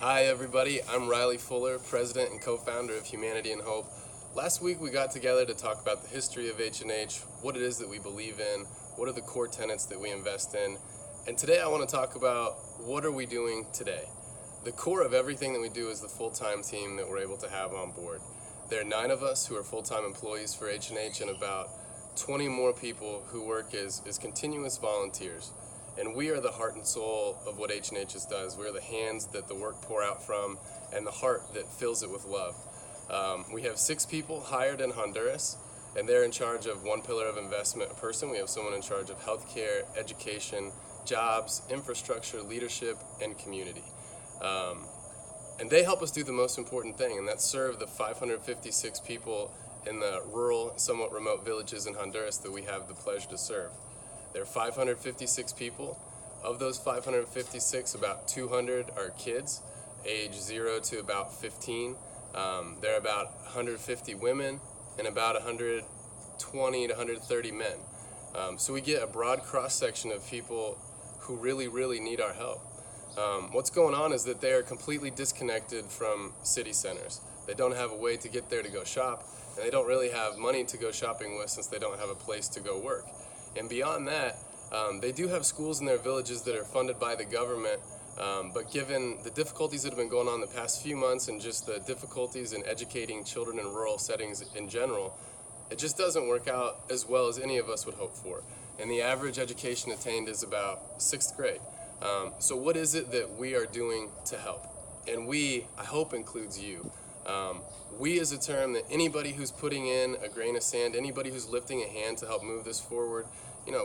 Hi everybody, I'm Riley Fuller, President and co-founder of Humanity and Hope. Last week we got together to talk about the history of H&H, what it is that we believe in, what are the core tenets that we invest in, and today I want to talk about what are we doing today. The core of everything that we do is the full-time team that we're able to have on board. There are 9 of us who are full-time employees for H&H and about 20 more people who work as continuous volunteers. And we are the heart and soul of what H&H does. We're the hands that the work pour out from and the heart that fills it with love. We have 6 people hired in Honduras, and they're in charge of one pillar of investment a person. We have someone in charge of healthcare, education, jobs, infrastructure, leadership, and community. And they help us do the most important thing, and that's serve the 556 people in the rural, somewhat remote villages in Honduras that we have the pleasure to serve. There are 556 people. Of those 556, about 200 are kids, age 0 to about 15. There are about 150 women and about 120 to 130 men. So we get a broad cross-section of people who really need our help. What's going on is that they are completely disconnected from city centers. They don't have a way to get there to go shop, and they don't really have money to go shopping with since they don't have a place to go work. And beyond that, they do have schools in their villages that are funded by the government, but given the difficulties that have been going on the past few months and just the difficulties in educating children in rural settings in general, it just doesn't work out as well as any of us would hope for. And the average education attained is about 6th grade. So what is it that we are doing to help? And we, I hope, includes you. We is a term that anybody who's putting in a grain of sand, anybody who's lifting a hand to help move this forward,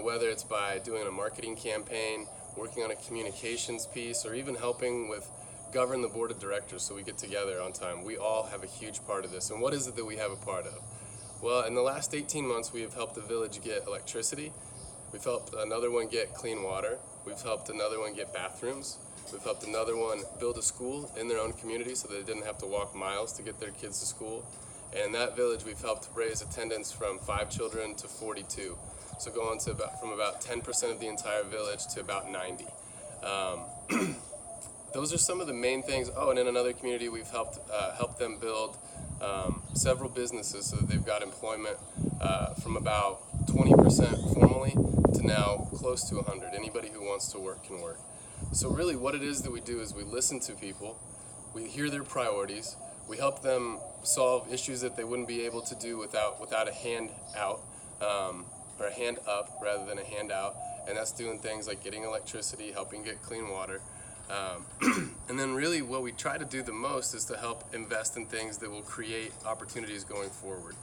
whether it's by doing a marketing campaign, working on a communications piece, or even helping with govern the board of directors so we get together on time, we all have a huge part of this. And what is it that we have a part of? Well, in the last 18 months, we have helped the village get electricity. We've helped another one get clean water. We've helped another one get bathrooms. We've helped another one build a school in their own community so they didn't have to walk miles to get their kids to school. And in that village, we've helped raise attendance from 5 children to 42. So going to from about 10% of the entire village to about 90. Those are some of the main things. Oh, and in another community, we've helped them build several businesses so that they've got employment from about 20% formally to now close to 100. Anybody who wants to work can work. So really what it is that we do is we listen to people, we hear their priorities, we help them solve issues that they wouldn't be able to do without a hand out, or a hand up rather than a hand out, and that's doing things like getting electricity, helping get clean water. And then really what we try to do the most is to help invest in things that will create opportunities going forward.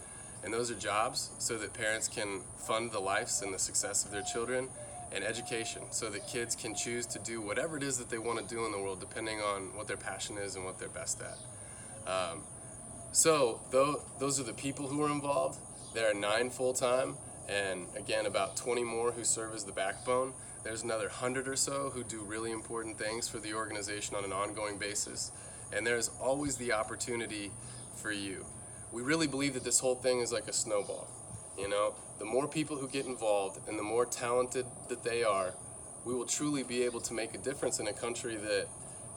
And those are jobs so that parents can fund the lives and the success of their children, and education so that kids can choose to do whatever it is that they want to do in the world depending on what their passion is and what they're best at. So those are the people who are involved. There are 9 full-time, and again about 20 more who serve as the backbone. There's another 100 or so who do really important things for the organization on an ongoing basis, and there's always the opportunity for you. We really believe that this whole thing is like a snowball. The more people who get involved and the more talented that they are, we will truly be able to make a difference in a country that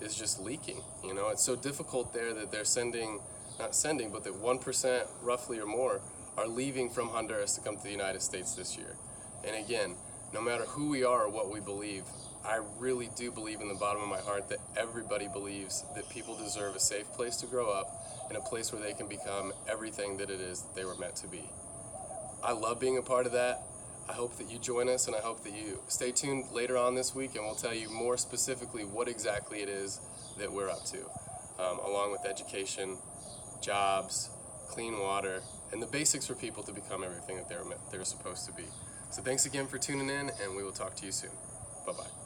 is just leaking. It's so difficult there that they're but that 1% roughly or more are leaving from Honduras to come to the United States this year. And again, no matter who we are or what we believe, I really do believe in the bottom of my heart that everybody believes that people deserve a safe place to grow up and a place where they can become everything that it is that they were meant to be. I love being a part of that. I hope that you join us, and I hope that you stay tuned later on this week, and we'll tell you more specifically what exactly it is that we're up to, along with education, jobs, clean water, and the basics for people to become everything that they're supposed to be. So thanks again for tuning in, and we will talk to you soon. Bye-bye.